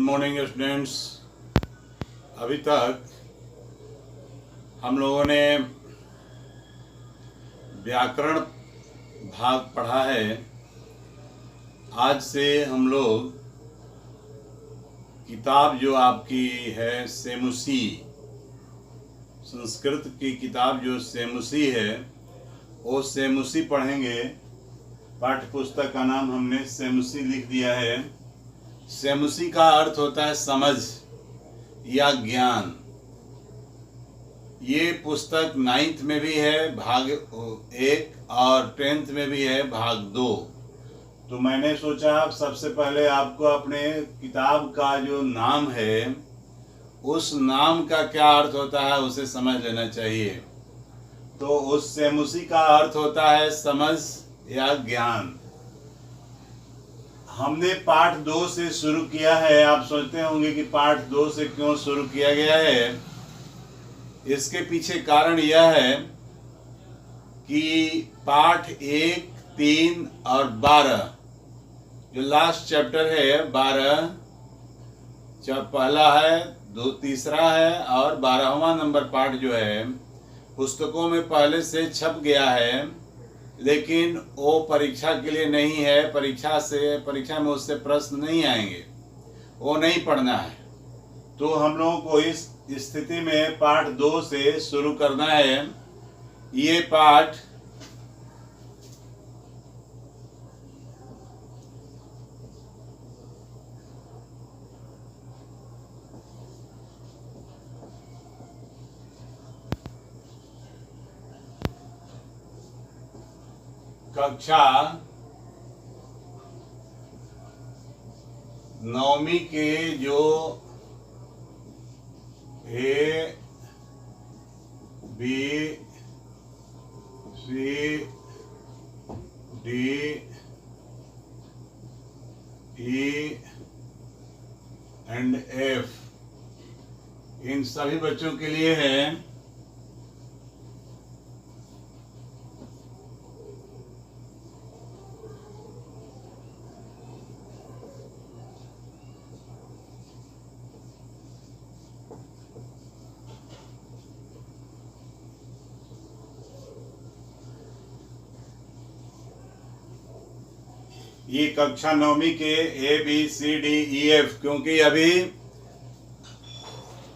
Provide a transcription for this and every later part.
Morning students. अभी तक हम लोगों ने व्याकरण भाग पढ़ा है। आज से हम लोग किताब जो आपकी है सेमुसी, संस्कृत की किताब जो सेमुसी है वो सेमुसी पढ़ेंगे। पाठ्य पुस्तक का नाम हमने सेमुसी लिख दिया है। सेमुसी का अर्थ होता है समझ या ज्ञान। ये पुस्तक 9th में भी है भाग 1 और 10th में भी है भाग 2। तो मैंने सोचा सबसे पहले आपको अपने किताब का जो नाम है उस नाम का क्या अर्थ होता है उसे समझ लेना चाहिए। तो उस सेमुसी का अर्थ होता है समझ या ज्ञान। हमने पाठ 2 से शुरू किया है। आप सोचते होंगे कि पाठ 2 से क्यों शुरू किया गया है। इसके पीछे कारण यह है कि पाठ 1, 3 और 12 जो लास्ट चैप्टर है 12 पहला है, 2 तीसरा है और 12वां नंबर पाठ जो है पुस्तकों में पहले से छप गया है, लेकिन वो परीक्षा के लिए नहीं है। परीक्षा में उससे प्रश्न नहीं आएंगे, वो नहीं पढ़ना है। तो हम लोगों को इस स्थिति में पाठ 2 से शुरू करना है। ये पाठ कक्षा 9वीं के जो A, B, C, D, E and F इन सभी बच्चों के लिए है। ये कक्षा 9वीं के A, B, C, D, E, F, क्योंकि अभी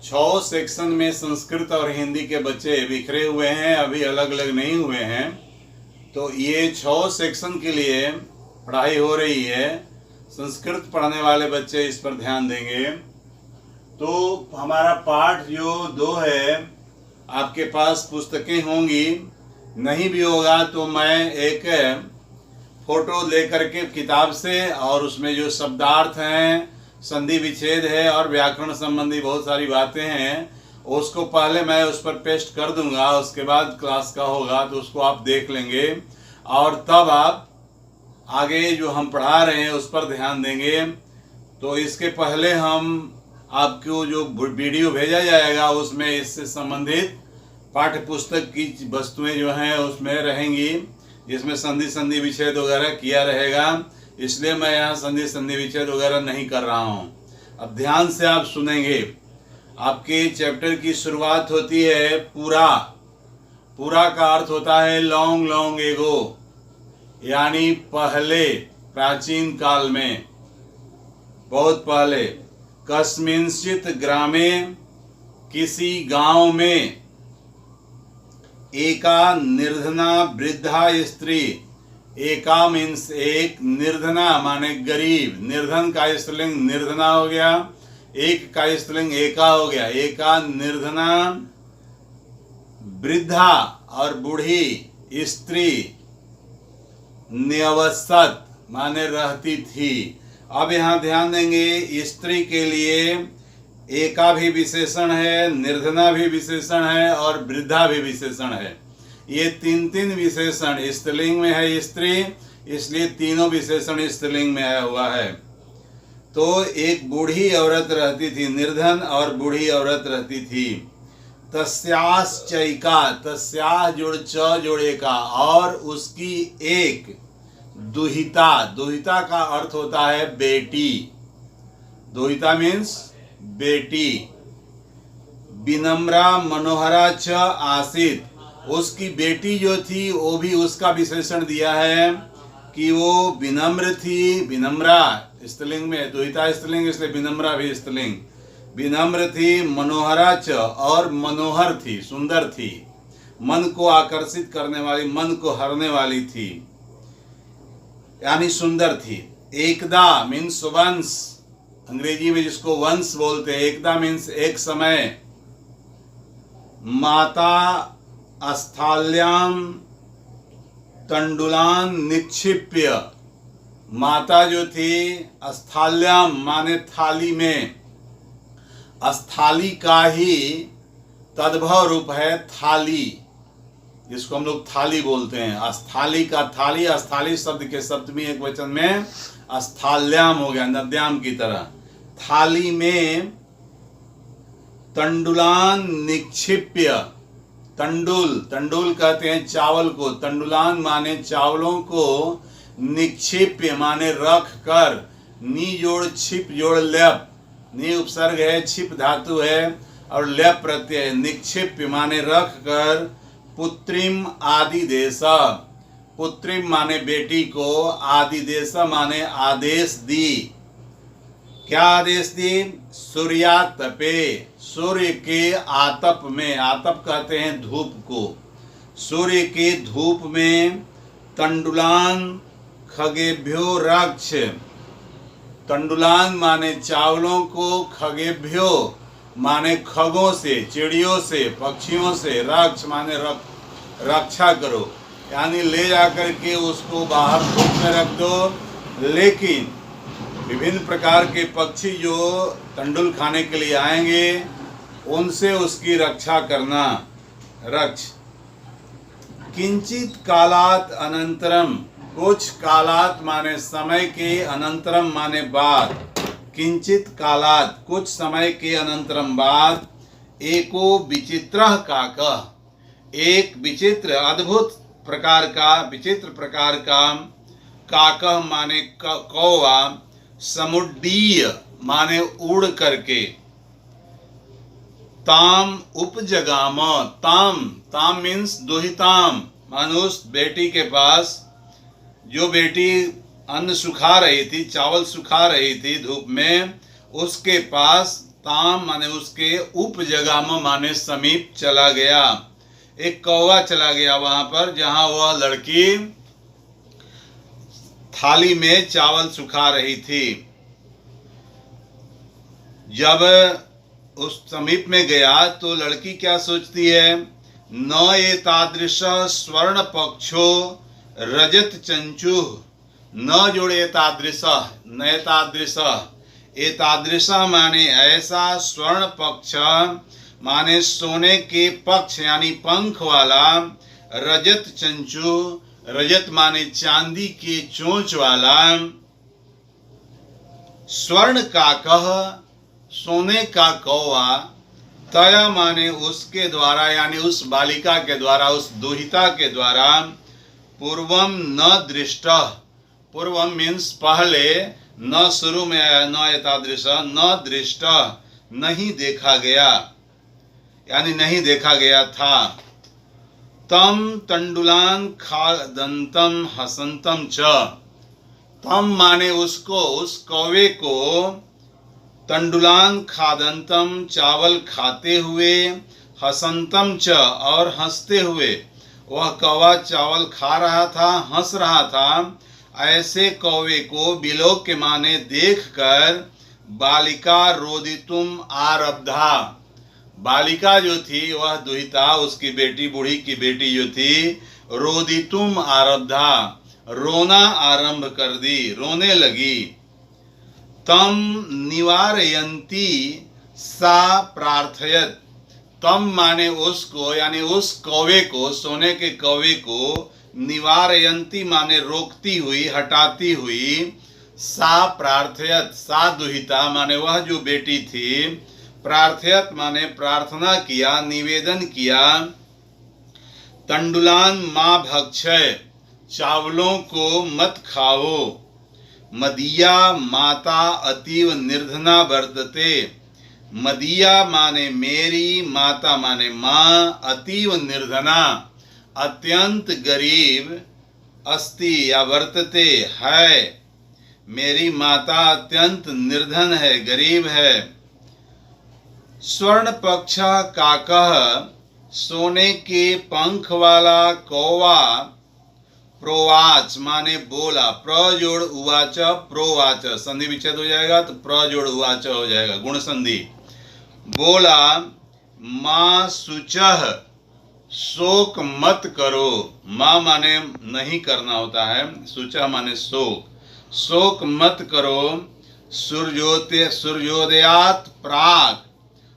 6 सेक्शन में संस्कृत और हिंदी के बच्चे बिखरे हुए हैं, अभी अलग अलग नहीं हुए हैं। तो ये 6 सेक्शन के लिए पढ़ाई हो रही है। संस्कृत पढ़ने वाले बच्चे इस पर ध्यान देंगे। तो हमारा पाठ जो 2 है, आपके पास पुस्तकें होंगी, नहीं भी होगा तो मैं एक फोटो लेकर के किताब से और उसमें जो शब्दार्थ हैं, संधि विच्छेद है और व्याकरण संबंधी बहुत सारी बातें हैं, उसको पहले मैं उस पर पेस्ट कर दूंगा। उसके बाद क्लास का होगा तो उसको आप देख लेंगे और तब आप आगे जो हम पढ़ा रहे हैं उस पर ध्यान देंगे। तो इसके पहले हम आपको जो वीडियो भेजा जाएगा उसमें इससे संबंधित पाठ्य पुस्तक की वस्तुएं जो हैं उसमें रहेंगी, जिसमें संधि विच्छेद वगैरह किया रहेगा। इसलिए मैं यहाँ संधि विच्छेद वगैरह नहीं कर रहा हूँ। अब ध्यान से आप सुनेंगे। आपके चैप्टर की शुरुआत होती है पूरा। पूरा का अर्थ होता है लॉन्ग लॉन्ग एगो, यानी पहले, प्राचीन काल में, बहुत पहले। कस्मिंश्चित ग्रामे, किसी गांव में, एका निर्धना वृद्धा स्त्री। एका मीन्स एक, निर्धना माने गरीब, निर्धन का स्त्रीलिंग निर्धना हो गया, एक का स्त्रीलिंग एका हो गया। एका निर्धना वृद्धा और बूढ़ी स्त्री, न्यवसत माने रहती थी। अब यहाँ ध्यान देंगे, स्त्री के लिए एका भी विशेषण है, निर्धना भी विशेषण है और वृद्धा भी विशेषण है। ये 3 विशेषण स्त्रीलिंग में है स्त्री, इसलिए तीनों विशेषण स्त्रीलिंग में आया हुआ है। तो एक बूढ़ी औरत रहती थी, निर्धन और बूढ़ी औरत रहती थी। तस्याश्चैका, तस्याह जोड़ च जोड़े का, और उसकी एक दुहिता। दुहिता का अर्थ होता है बेटी। दुहिता मीन्स बेटी। विनम्रा मनोहरा च आसीत, उसकी बेटी जो थी वो भी उसका विशेषण दिया है कि वो विनम्र थी। विनम्रा स्त्रीलिंग में, दुहिता स्त्रीलिंग इसलिए विनम्रा भी स्त्रीलिंग। विनम्र थी, मनोहरा च और मनोहर थी, सुंदर थी, मन को आकर्षित करने वाली, मन को हरने वाली थी, यानी सुंदर थी। एकदा मीन्स वंस, अंग्रेजी में जिसको वंस बोलते हैं। एकदा मीन्स एक समय। माता अस्थाल्याम तंडुलान निक्षिप्य, माता जो थी अस्थाल्याम माने थाली में, अस्थाली का ही तद्भव रूप है थाली, जिसको हम लोग थाली बोलते हैं। अस्थाली का थाली, अस्थाली शब्द के सप्तमी एक वचन में अस्थाल्याम हो गया, नद्याम की तरह। थाली में तंडुलान निक्षिप्य, तंडुल, तंडुल कहते हैं चावल को, तंडुलान माने चावलों को, निक्षिप्य माने रख कर, नी जोड़ छिप जोड़ लेप, नी उपसर्ग है, छिप धातु है और लेप प्रत्यय है। निक्षिप्य माने रख कर, पुत्रिम आदि देशा, पुत्रिम माने बेटी को, आदि देशा माने आदेश दी। क्या आदेश दी? सूर्यातपे, सूर्य के आतप में, आतप कहते हैं धूप को, सूर्य के धूप में, तंडुलान खगेभ्यो रक्ष, तंडुलान माने चावलों को, खगेभ्यो माने खगों से, चिड़ियों से, पक्षियों से, रक्ष माने रक्षा करो, यानी ले जाकर के उसको बाहर धूप में रख दो। लेकिन विभिन्न प्रकार के पक्षी जो तंडुल खाने के लिए आएंगे उनसे उसकी रक्षा करना, रक्ष। किंचित कालात अनंतरम, कुछ कालात माने समय के, अनंतरम माने बाद, किंचित कालात कुछ समय के अनंतरम बाद, एको विचित्रः काकः, एक विचित्र अद्भुत प्रकार का, विचित्र प्रकार का, काकः माने कौवा, समुड्डीय माने उड़ करके, ताम उपजगाम, ताम, ताम मीन्स दुहिताम, मानो उस बेटी के पास, जो बेटी अन्न सुखा रही थी, चावल सुखा रही थी धूप में, उसके पास, ताम माने उसके, उपजगाम माने समीप चला गया। एक कौवा चला गया वहां पर जहां वह लड़की थाली में चावल सुखा रही थी। जब उस समीप में गया तो लड़की क्या सोचती है? न एतादृश स्वर्ण पक्षो रजत चंचु, न जोड़े एतादृश, न एतादृश, एतादृश माने ऐसा, स्वर्ण पक्ष माने सोने के पक्ष यानी पंख वाला, रजत चंचु, रजत माने चांदी के चोंच वाला, स्वर्ण काकः सोने का कौवा, तया माने उसके द्वारा यानी उस बालिका के द्वारा, उस दुहिता के द्वारा, पूर्वम न दृष्ट, पूर्वम मीन्स पहले, न शुरू में आया, न एतादृश, न दृष्ट नहीं देखा गया, यानी नहीं देखा गया था। तम तंडुलान खादंतम हसंतम च, तम माने उसको, उस कौवे को, तंडुलान खादंतम चावल खाते हुए, हसंतम च और हंसते हुए, वह कौवा चावल खा रहा था, हंस रहा था। ऐसे कौवे को विलोक माने देखकर बालिका रोदितुम आरब्धा, बालिका जो थी वह दुहिता, उसकी बेटी, बूढ़ी की बेटी जो थी, रोदितुम आरब्धा रोना आरंभ कर दी, रोने लगी। तम निवारयंती सा प्रार्थयत, तम माने उसको यानी उस कौवे को, सोने के कौवे को, निवारयंती माने रोकती हुई, हटाती हुई, सा प्रार्थयत, सा दुहिता माने वह जो बेटी थी, प्रार्थयत माने प्रार्थना किया, निवेदन किया, तंडुलान मां भक्षय चावलों को मत खाओ, मदीया माता अतीव निर्धना वर्तते। मदीया माने मेरी, माता माने माँ, अतीव निर्धना अत्यंत गरीब, अस्ति या वर्तते है। मेरी माता अत्यंत निर्धन है, गरीब है। स्वर्ण पक्ष काकः, सोने के पंख वाला कौवा, प्रोवाच माने बोला, प्र जोड़ उवाच प्रोवाच, संधि विच्छेद हो जाएगा तो प्र जोड़ उवाच हो जाएगा, गुण संधि। बोला, माँ शुचः, शोक मत करो। माँ माने नहीं करना होता है, शुचः माने शोक, शोक मत करो। सूर्योदयात प्राक,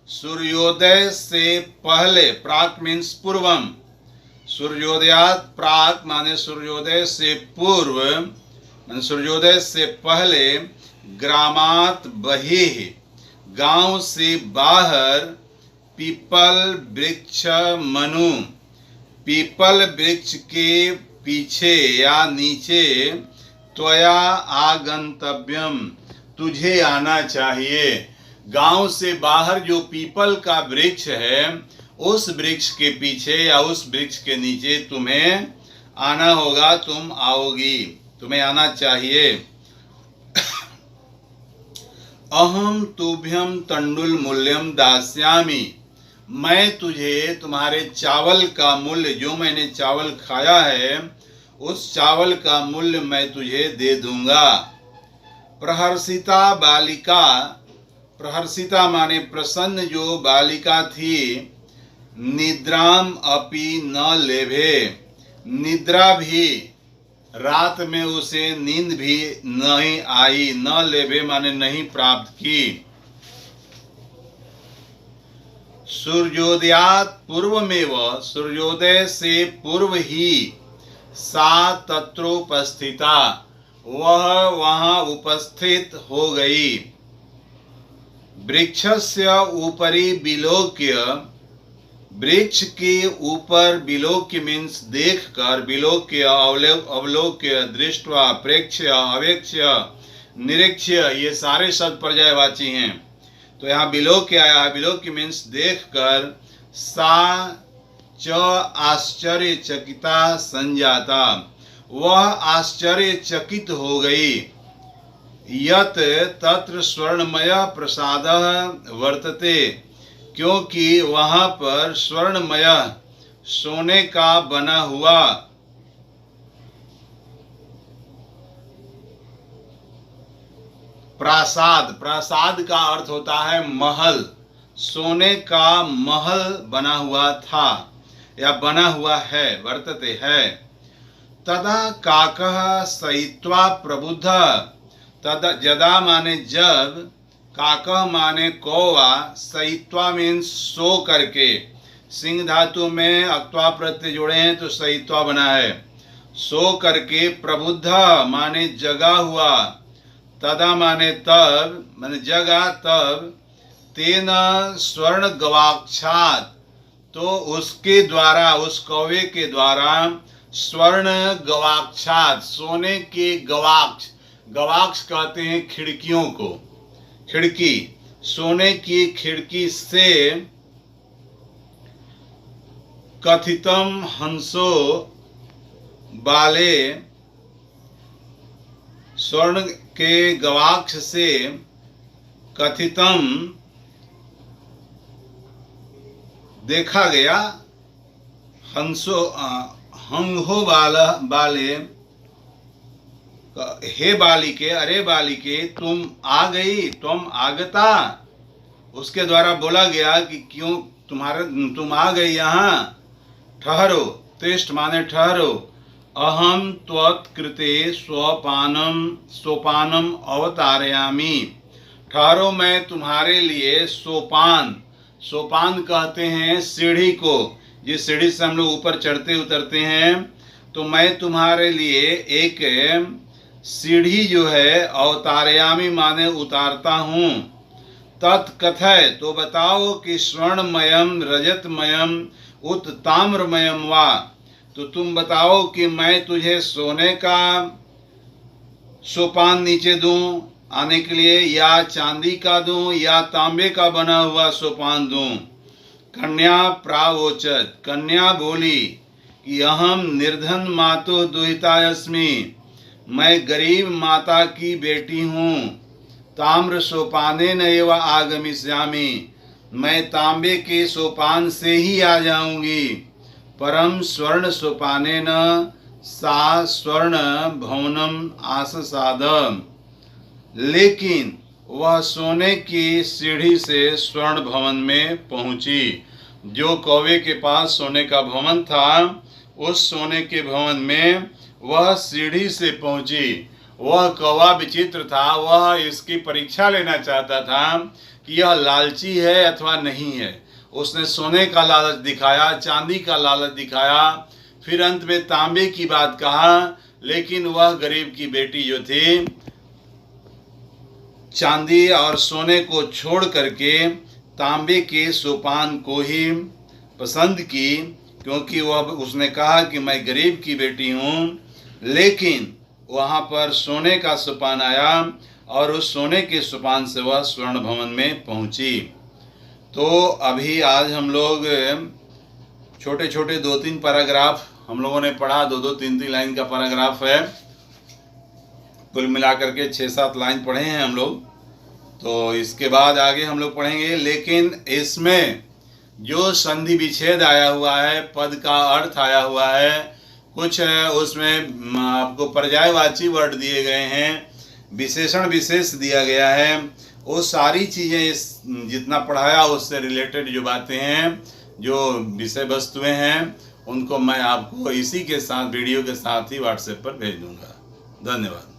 सूर्योदय से पहले, प्राक मीन्स पूर्वम, सूर्योदयात प्राक माने सूर्योदय से पूर्व, सूर्योदय से पहले, ग्रामात बहिः, गांव से बाहर, पीपल वृक्ष मनु, पीपल वृक्ष के पीछे या नीचे, त्वया आगंतव्यम, तुझे आना चाहिए। गांव से बाहर जो पीपल का वृक्ष है, उस वृक्ष के पीछे या उस वृक्ष के नीचे तुम्हें आना होगा, तुम आओगी, तुम्हें आना चाहिए। अहम तुभ्यम तंडुल मूल्यम दास्यामि, मैं तुझे तुम्हारे चावल का मूल्य, जो मैंने चावल खाया है उस चावल का मूल्य मैं तुझे दे दूंगा। प्रहर्षिता बालिका, प्रहर्षिता माने प्रसन्न जो बालिका थी, निद्राम अपि न लेभे, निद्रा भी, रात में उसे नींद भी नहीं आई, न लेभे माने नहीं प्राप्त की। सूर्योदयात पूर्वमेव, सूर्योदय से पूर्व ही, सा तत्रोपस्थिता, वह वहां उपस्थित हो गई। वृक्षस्य ऊपरी विलोक्य, वृक्ष के ऊपर, विलोक्य मीन्स देख कर, विलोक्य अवलोक्य, दृष्टवा, प्रेक्ष्य, अवेक्ष्य, निरीक्ष्य, ये सारे शब्द पर्यायवाची हैं। तो यहाँ विलोक्य आया है, विलोक्य मीन्स देख कर। सा च आश्चर्यचकिता संजाता, वह आश्चर्यचकित हो गई। यत तत्र स्वर्णमय प्रसादः वर्तते, क्योंकि वहां पर स्वर्णमय, सोने का बना हुआ प्रासाद, प्रासाद का अर्थ होता है महल, सोने का महल बना हुआ था या बना हुआ है, वर्तते है। तदा काकः सयित्वा प्रबुद्ध, तदा, जदा माने जब, काकः माने कौवा, सयित्वा मीन्स सो करके, सिंह धातु में अक्त्वा प्रत्यय जोड़े हैं तो सयित्वा बना है, सो करके, प्रबुद्ध माने जगा हुआ, तदा माने तब, माने जगा तब, तेन स्वर्ण गवाक्षात, तो उसके द्वारा, उस कौवे के द्वारा, स्वर्ण गवाक्षात, सोने के गवाक्ष, गवाक्ष कहते हैं खिड़कियों को, खिड़की, सोने की खिड़की से, कथितम हंसो बाले, स्वर्ण के गवाक्ष से कथितम देखा गया, हंसो हंगो बाले, हे बालिके, अरे बालिके, तुम आ गई, तुम आगता, उसके द्वारा बोला गया कि क्यों तुम आ गई यहाँ, ठहरो, तिष्ठ माने ठहरो। अहम त्वत्कृते सोपानम अवतारयामि, ठहरो मैं तुम्हारे लिए सोपान, सोपान कहते हैं सीढ़ी को, जिस सीढ़ी से हम लोग ऊपर चढ़ते उतरते हैं, तो मैं तुम्हारे लिए एक सीढ़ी जो है, अवतारयामि माने उतारता हूँ। तत्कथय, तो बताओ कि स्वर्णमयम रजतमयम उत ताम्रमयम वा, तो तुम बताओ कि मैं तुझे सोने का सोपान नीचे दूं आने के लिए, या चांदी का दूं या तांबे का बना हुआ सोपान दूं? कन्या प्रावोचत, कन्या बोली कि अहम निर्धन मातो दुहिता अस्मि, मैं गरीब माता की बेटी हूँ। ताम्र सोपाने न एव आगमिष्यामि, मैं तांबे के सोपान से ही आ जाऊंगी। परम स्वर्ण सोपाने न सा स्वर्ण भवनम आससाद, लेकिन वह सोने की सीढ़ी से स्वर्ण भवन में पहुंची। जो कौवे के पास सोने का भवन था, उस सोने के भवन में वह सीढ़ी से पहुंची। वह कौवा विचित्र था, वह इसकी परीक्षा लेना चाहता था कि यह लालची है अथवा नहीं है। उसने सोने का लालच दिखाया, चांदी का लालच दिखाया, फिर अंत में तांबे की बात कहा। लेकिन वह गरीब की बेटी जो थी, चांदी और सोने को छोड़ करके तांबे के सोपान को ही पसंद की, क्योंकि वह उसने कहा कि मैं गरीब की बेटी हूँ। लेकिन वहाँ पर सोने का सोपान आया और उस सोने के सोपान से वह स्वर्ण भवन में पहुँची। तो अभी आज हम लोग छोटे छोटे 2-3 पैराग्राफ हम लोगों ने पढ़ा, 2-2, 3-3 लाइन का पैराग्राफ है। कुल मिलाकर के 6-7 लाइन पढ़े हैं हम लोग। तो इसके बाद आगे हम लोग पढ़ेंगे। लेकिन इसमें जो संधि विच्छेद आया हुआ है, पद का अर्थ आया हुआ है, कुछ उसमें आपको पर्यायवाची वर्ड दिए गए हैं, विशेषण विशेष दिया गया है, वो सारी चीज़ें इस जितना पढ़ाया उससे रिलेटेड जो बातें हैं, जो विषय वस्तुएं हैं, उनको मैं आपको इसी के साथ वीडियो के साथ ही व्हाट्सएप पर भेज दूंगा। धन्यवाद।